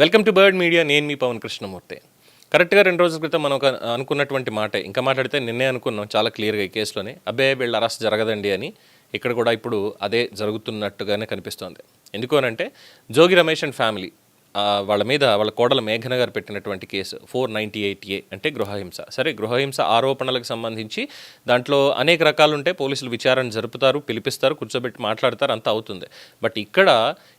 Welcome to bird media. నేను మీ పవన్ కృష్ణమూర్తి. కరెక్ట్గా 2 రోజుల క్రితం మనం అనుకున్నటువంటి మాట ఇంకా మాట్లాడితే నిన్నే అనుకున్నాం చాలా క్లియర్గా ఈ కేసులోనే. అబ్బాయి వీళ్ళ అరెస్ట్ జరగదండి అని. ఇక్కడ కూడా ఇప్పుడు అదే జరుగుతున్నట్టుగానే కనిపిస్తోంది. ఎందుకు అనంటే జోగి రమేష్ అండ్ ఫ్యామిలీ వాళ్ళ మీద వాళ్ళ కోడల మేఘన గారు పెట్టినటువంటి కేసు 498A అంటే గృహహింస. సరే, గృహహింస ఆరోపణలకు సంబంధించి దాంట్లో అనేక రకాలు ఉంటే పోలీసులు విచారణ జరుపుతారు, పిలిపిస్తారు, కూర్చోబెట్టి మాట్లాడతారు, అంతా అవుతుంది. బట్ ఇక్కడ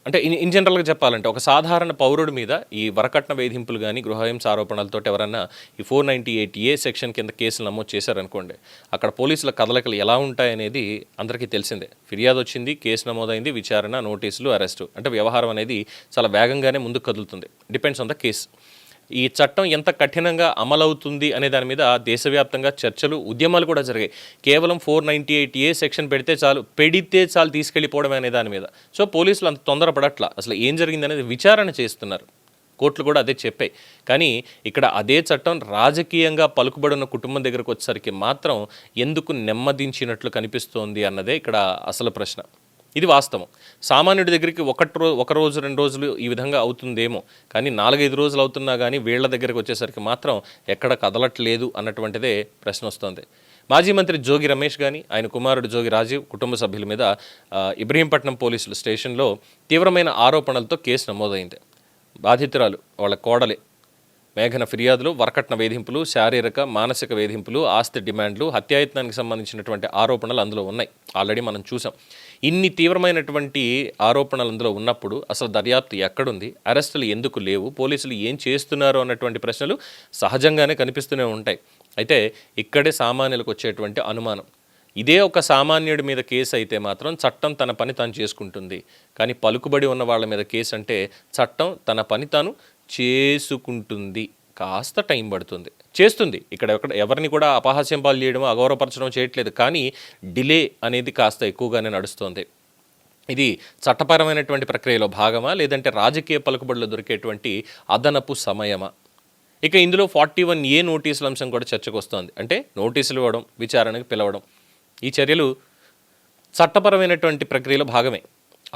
అంటే ఇన్ జనరల్గా చెప్పాలంటే ఒక సాధారణ పౌరుడి మీద ఈ వరకట్న వేధింపులు కానీ గృహహింస ఆరోపణలతో ఎవరన్నా ఈ 498A సెక్షన్ కింద కేసులు నమోదు చేశారనుకోండి, అక్కడ పోలీసుల కదలికలు ఎలా ఉంటాయనేది అందరికీ తెలిసిందే. ఫిర్యాదు వచ్చింది, కేసు నమోదైంది, విచారణ, నోటీసులు, అరెస్టు, అంటే వ్యవహారం అనేది చాలా వేగంగానే ముందుకు కదులుతుంది. Depends on the case. ఈ చట్టం ఎంత కఠినంగా అమలవుతుంది అనే దాని మీద దేశవ్యాప్తంగా చర్చలు, ఉద్యమాలు కూడా జరిగాయి. కేవలం 498A సెక్షన్ పెడితే చాలు తీసుకెళ్ళిపోవడం అనే దాని మీద. సో పోలీసులు అంత తొందరపడట్లా. అసలు ఏం జరిగింది అనేది విచారణ చేస్తున్నారు. కోర్టులు కూడా అదే చెప్పాయి. కానీ ఇక్కడ అదే చట్టం రాజకీయంగా పలుకుబడిన కుటుంబం దగ్గరకు వచ్చేసరికి మాత్రం ఎందుకు నెమ్మదించినట్లు కనిపిస్తోంది అన్నదే ఇక్కడ అసలు ప్రశ్న. ఇది వాస్తవం. సామాన్యుడి దగ్గరికి ఒక రోజు 2 రోజులు ఈ విధంగా అవుతుందేమో, కానీ 4-5 రోజులు అవుతున్నా కానీ వీళ్ళ దగ్గరికి వచ్చేసరికి మాత్రం ఎక్కడ కదలట్లేదు అన్నటువంటిదే ప్రశ్న వస్తుంది. మాజీ మంత్రి జోగి రమేష్ కానీ ఆయన కుమారుడు జోగి రాజీవ్ కుటుంబ సభ్యుల మీద ఇబ్రహీంపట్నం పోలీసుల స్టేషన్లో తీవ్రమైన ఆరోపణలతో కేసు నమోదైంది. బాధితురాలు వాళ్ళ కోడలే మేఘన ఫిర్యాదులు, వరకట్న వేధింపులు, శారీరక మానసిక వేధింపులు, ఆస్తి డిమాండ్లు, హత్యాయత్నానికి సంబంధించినటువంటి ఆరోపణలు అందులో ఉన్నాయి. ఆల్రెడీ మనం చూసాం. ఇన్ని తీవ్రమైనటువంటి ఆరోపణలు అందులో ఉన్నప్పుడు అసలు దర్యాప్తు ఎక్కడుంది, అరెస్టులు ఎందుకు లేవు, పోలీసులు ఏం చేస్తున్నారు అన్నటువంటి ప్రశ్నలు సహజంగానే కనిపిస్తూనే ఉంటాయి. అయితే ఇక్కడే సామాన్యులకు వచ్చేటువంటి అనుమానం, ఇదే ఒక సామాన్యుడి మీద కేసు అయితే మాత్రం చట్టం తన పని తాను చేసుకుంటుంది. కానీ పలుకుబడి ఉన్న వాళ్ళ మీద కేసు అంటే చట్టం తన పని తాను చేసుకుంటుంది, కాస్త టైం పడుతుంది, చేస్తుంది. ఇక్కడ ఎవరిని కూడా అపహాస్యం పాలు చేయడం, అగౌరవపరచడం చేయట్లేదు. కానీ డిలే అనేది కాస్త ఎక్కువగానే నడుస్తుంది. ఇది చట్టపరమైనటువంటి ప్రక్రియలో భాగమా, లేదంటే రాజకీయ పలుకుబడిలో దొరికేటువంటి అదనపు సమయమా? ఇక ఇందులో 41A నోటీసుల అంశం కూడా చర్చకు వస్తుంది. అంటే నోటీసులు ఇవ్వడం, విచారణకు పిలవడం, ఈ చర్యలు చట్టపరమైనటువంటి ప్రక్రియలో భాగమే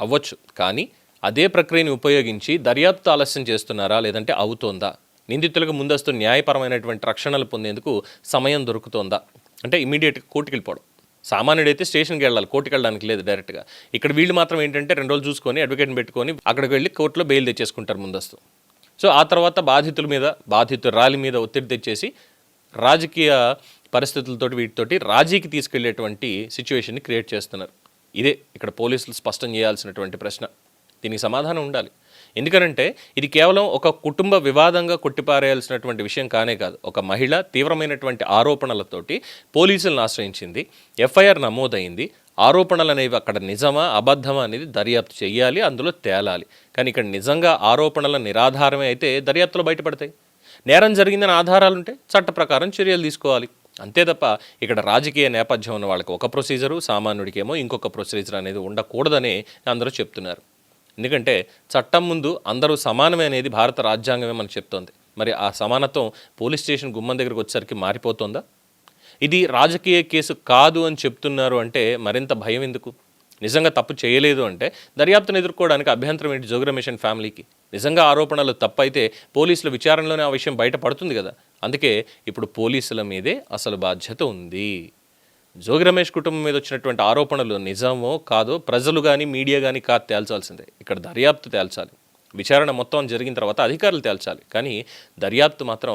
అవ్వచ్చు. కానీ అదే ప్రక్రియను ఉపయోగించి దర్యాప్తు ఆలస్యం చేస్తున్నారా, లేదంటే అవుతోందా? నిందితులకు ముందస్తు న్యాయపరమైనటువంటి రక్షణలు పొందేందుకు సమయం దొరుకుతోందా? అంటే ఇమీడియట్గా కోర్టుకి వెళ్ళిపోవడం. సామాన్యుడైతే స్టేషన్కి వెళ్ళాలి, కోర్టుకి వెళ్ళడానికి లేదు డైరెక్ట్గా. ఇక్కడ వీళ్ళు మాత్రం ఏంటంటే 2 రోజులు చూసుకొని అడ్వకేట్ని పెట్టుకొని అక్కడికి వెళ్ళి కోర్టులో బెయిల్ తెచ్చేసుకుంటారు ముందస్తు. సో ఆ తర్వాత బాధితురాలి మీద ఒత్తిడి తెచ్చేసి రాజకీయ పరిస్థితులతోటి వీటితోటి రాజీకి తీసుకెళ్లేటువంటి సిచ్యువేషన్ని క్రియేట్ చేస్తున్నారు. ఇదే ఇక్కడ పోలీసులు స్పష్టం చేయాల్సినటువంటి ప్రశ్న. దీనికి సమాధానం ఉండాలి. ఎందుకనంటే ఇది కేవలం ఒక కుటుంబ వివాదంగా కొట్టిపారేయాల్సినటువంటి విషయం కానే కాదు. ఒక మహిళ తీవ్రమైనటువంటి ఆరోపణలతోటి పోలీసులను ఆశ్రయించింది, ఎఫ్ఐఆర్ నమోదైంది. ఆరోపణలు అనేవి అక్కడ నిజమా అబద్ధమా అనేది దర్యాప్తు చేయాలి, అందులో తేలాలి. కానీ ఇక్కడ నిజంగా ఆరోపణల నిరాధారమే అయితే దర్యాప్తులో బయటపడతాయి. నేరం జరిగిందని ఆధారాలుంటే చట్ట ప్రకారం చర్యలు తీసుకోవాలి. అంతే తప్ప ఇక్కడ రాజకీయ నేపథ్యం ఉన్న వాళ్ళకి ఒక ప్రొసీజరు, సామాన్యుడికేమో ఇంకొక ప్రొసీజర్ అనేది ఉండకూడదని అందరూ చెప్తున్నారు. ఎందుకంటే చట్టం ముందు అందరూ సమానమే అనేది భారత రాజ్యాంగమే మనకు చెప్తోంది. మరి ఆ సమానత్వం పోలీస్ స్టేషన్ గుమ్మం దగ్గరకు వచ్చేసరికి మారిపోతుందా? ఇది రాజకీయ కేసు కాదు అని చెప్తున్నారు అంటే మరింత భయం ఎందుకు? నిజంగా తప్పు చేయలేదు అంటే దర్యాప్తును ఎదుర్కోవడానికి అభ్యంతరం ఏంటి జోగి రమేష్ అండ్ ఫ్యామిలీకి? నిజంగా ఆరోపణలు తప్పైతే పోలీసుల విచారణలోనే ఆ విషయం బయటపడుతుంది కదా. అందుకే ఇప్పుడు పోలీసుల మీదే అసలు బాధ్యత ఉంది. జోగి రమేష్ కుటుంబం మీద వచ్చినటువంటి ఆరోపణలు నిజమో కాదో ప్రజలు కానీ మీడియా కానీ కాదు తేల్చాల్సిందే. ఇక్కడ దర్యాప్తు తేల్చాలి. విచారణ మొత్తం జరిగిన తర్వాత అధికారులు తేల్చాలి. కానీ దర్యాప్తు మాత్రం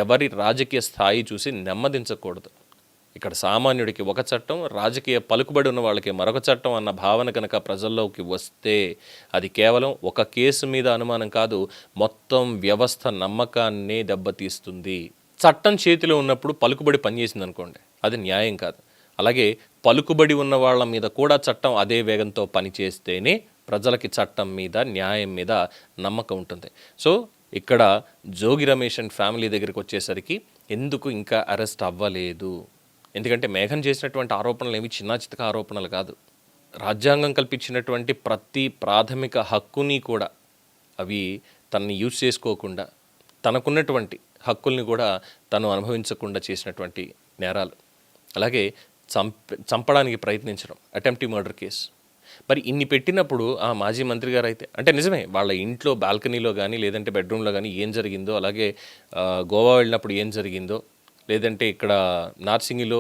ఎవరి రాజకీయ స్థాయి చూసి నెమ్మదించకూడదు. ఇక్కడ సామాన్యుడికి ఒక చట్టం, రాజకీయ పలుకుబడి ఉన్న వాళ్ళకి మరొక చట్టం అన్న భావన కనుక ప్రజల్లోకి వస్తే అది కేవలం ఒక కేసు మీద అనుమానం కాదు, మొత్తం వ్యవస్థ నమ్మకాన్నే దెబ్బతీస్తుంది. చట్టం చేతిలో ఉన్నప్పుడు పలుకుబడి పనిచేసింది అనుకోండి, అది న్యాయం కాదు. అలాగే పలుకుబడి ఉన్న వాళ్ళ మీద కూడా చట్టం అదే వేగంతో పనిచేస్తేనే ప్రజలకి చట్టం మీద, న్యాయం మీద నమ్మకం ఉంటుంది. సో ఇక్కడ జోగి రమేష్ అండ్ ఫ్యామిలీ దగ్గరికి వచ్చేసరికి ఎందుకు ఇంకా అరెస్ట్ అవ్వలేదు? ఎందుకంటే మేఘన్ చేసినటువంటి ఆరోపణలు ఏమి చిన్న చితక ఆరోపణలు కాదు. రాజ్యాంగం కల్పించినటువంటి ప్రతి ప్రాథమిక హక్కుని కూడా అవి తనని యూజ్ చేసుకోకుండా, తనకున్నటువంటి హక్కుల్ని కూడా తను అనుభవించకుండా చేసినటువంటి నేరాలు. అలాగే చంపడానికి ప్రయత్నించడం, అటెంప్టివ్ మర్డర్ కేసు, మరి ఇన్ని పెట్టినప్పుడు ఆ మాజీ మంత్రి గారు అయితే అంటే నిజమే వాళ్ళ ఇంట్లో బాల్కనీలో కానీ లేదంటే బెడ్రూమ్లో కానీ ఏం జరిగిందో, అలాగే గోవా వెళ్ళినప్పుడు ఏం జరిగిందో, లేదంటే ఇక్కడ నార్సింగిలో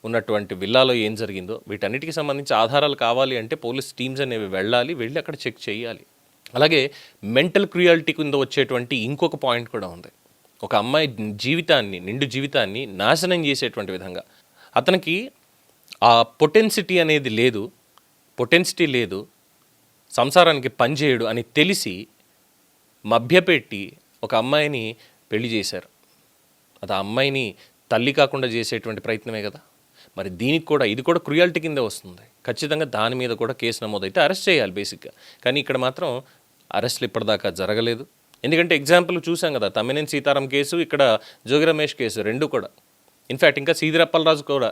ఉన్నటువంటి విల్లాలో ఏం జరిగిందో, వీటన్నిటికి సంబంధించి ఆధారాలు కావాలి అంటే పోలీస్ టీమ్స్ అనేవి వెళ్ళి అక్కడ చెక్ చేయాలి. అలాగే మెంటల్ క్రూయాలిటీ కింద వచ్చేటువంటి ఇంకొక పాయింట్ కూడా ఉంది. ఒక అమ్మాయి జీవితాన్ని, నిండు జీవితాన్ని నాశనం చేసేటువంటి విధంగా, అతనికి ఆ పొటెన్సిటీ అనేది లేదు, సంసారానికి పనిచేయడు అని తెలిసి మభ్యపెట్టి ఒక అమ్మాయిని పెళ్లి చేశారు. అది ఆ అమ్మాయిని తల్లి కాకుండా చేసేటువంటి ప్రయత్నమే కదా. మరి ఇది కూడా క్రుయాలిటీ కిందే వస్తుంది. ఖచ్చితంగా దాని మీద కూడా కేసు నమోదైతే అరెస్ట్ చేయాలి బేసిక్గా. కానీ ఇక్కడ మాత్రం అరెస్టులు ఇప్పటిదాకా జరగలేదు. ఎందుకంటే ఎగ్జాంపుల్ చూసాం కదా, తమ్మినేని సీతారాం కేసు, ఇక్కడ జోగి రమేష్ కేసు, రెండు కూడా. ఇన్ఫ్యాక్ట్ ఇంకా సీదిరప్పలరాజు కూడా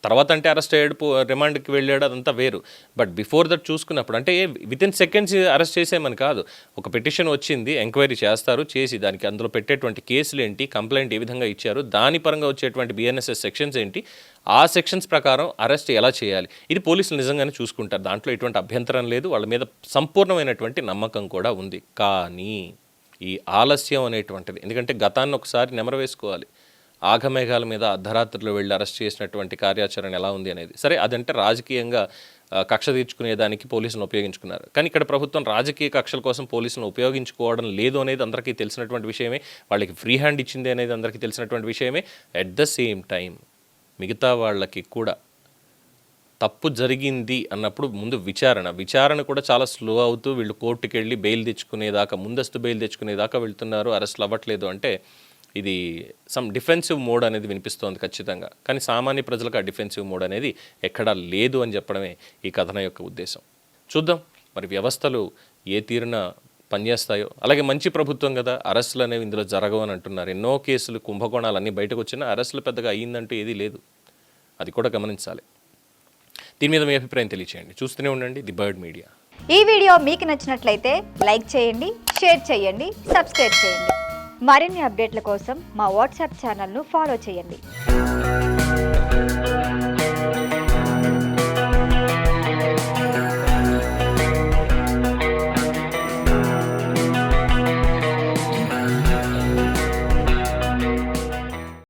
తర్వాత అంటే అరెస్ట్ అయ్యాడు, రిమాండ్కి వెళ్ళాడు, అదంతా వేరు. బట్ బిఫోర్ దట్ చూసుకున్నప్పుడు అంటే వితిన్ సెకండ్స్ అరెస్ట్ చేసేమని కాదు. ఒక పిటిషన్ వచ్చింది, ఎంక్వైరీ చేస్తారు, చేసి దానికి అందులో పెట్టేటువంటి కేసులు ఏంటి, కంప్లైంట్ ఏ విధంగా ఇచ్చారు, దాని పరంగా వచ్చేటువంటి బిఎన్ఎస్ఎస్ సెక్షన్స్ ఏంటి, ఆ సెక్షన్స్ ప్రకారం అరెస్ట్ ఎలా చేయాలి, ఇది పోలీసులు నిజంగానే చూసుకుంటారు. దాంట్లో ఎటువంటి అభ్యంతరం లేదు, వాళ్ళ మీద సంపూర్ణమైనటువంటి నమ్మకం కూడా ఉంది. కానీ ఈ ఆలస్యం అనేటువంటిది, ఎందుకంటే గతాన్ని ఒకసారి నెమరు వేసుకోవాలి. ఆఘమేఘాల మీద అర్ధరాత్రిలో వెళ్ళి అరెస్ట్ చేసినటువంటి కార్యాచరణ ఎలా ఉంది అనేది. సరే, అదంటే రాజకీయంగా కక్ష తీర్చుకునేదానికి పోలీసులను ఉపయోగించుకున్నారు. కానీ ఇక్కడ ప్రభుత్వం రాజకీయ కక్షల కోసం పోలీసులను ఉపయోగించుకోవడం లేదు అనేది అందరికీ తెలిసినటువంటి విషయమే. వాళ్ళకి ఫ్రీ హ్యాండ్ ఇచ్చింది అనేది అందరికీ తెలిసినటువంటి విషయమే. అట్ ద సేమ్ టైం మిగతా వాళ్ళకి కూడా తప్పు జరిగింది అన్నప్పుడు ముందు విచారణ కూడా చాలా స్లో అవుతూ వీళ్ళు కోర్టుకి వెళ్ళి బెయిల్ తెచ్చుకునేదాకా, ముందస్తు బెయిల్ తెచ్చుకునేదాకా వెళ్తున్నారు. అరెస్టులు అవ్వట్లేదు అంటే ఇది సమ్ డిఫెన్సివ్ మోడ్ అనేది వినిపిస్తోంది ఖచ్చితంగా. కానీ సామాన్య ప్రజలకు ఆ డిఫెన్సివ్ మోడ్ అనేది ఎక్కడా లేదు అని చెప్పడమే ఈ కథనం యొక్క ఉద్దేశం. చూద్దాం మరి వ్యవస్థలు ఏ తీరున పనిచేస్తాయో. అలాగే మంచి ప్రభుత్వం కదా, అరెస్టులు అనేవి ఇందులో జరగవు అని అంటున్నారు. ఎన్నో కేసులు, కుంభకోణాలు అన్నీ బయటకు వచ్చినా అరెస్టులు పెద్దగా అయ్యిందంటూ ఏదీ లేదు. అది కూడా గమనించాలి. దీని మీద మీ అభిప్రాయం తెలియచేయండి. చూస్తూనే ఉండండి ది బర్డ్ మీడియా. ఈ వీడియో మీకు నచ్చినట్లయితే లైక్ చేయండి, షేర్ చేయండి, సబ్స్క్రైబ్ చేయండి. మరిన్ని అప్డేట్ల కోసం మా వాట్సాప్ ఛానల్ను ఫాలో చేయండి.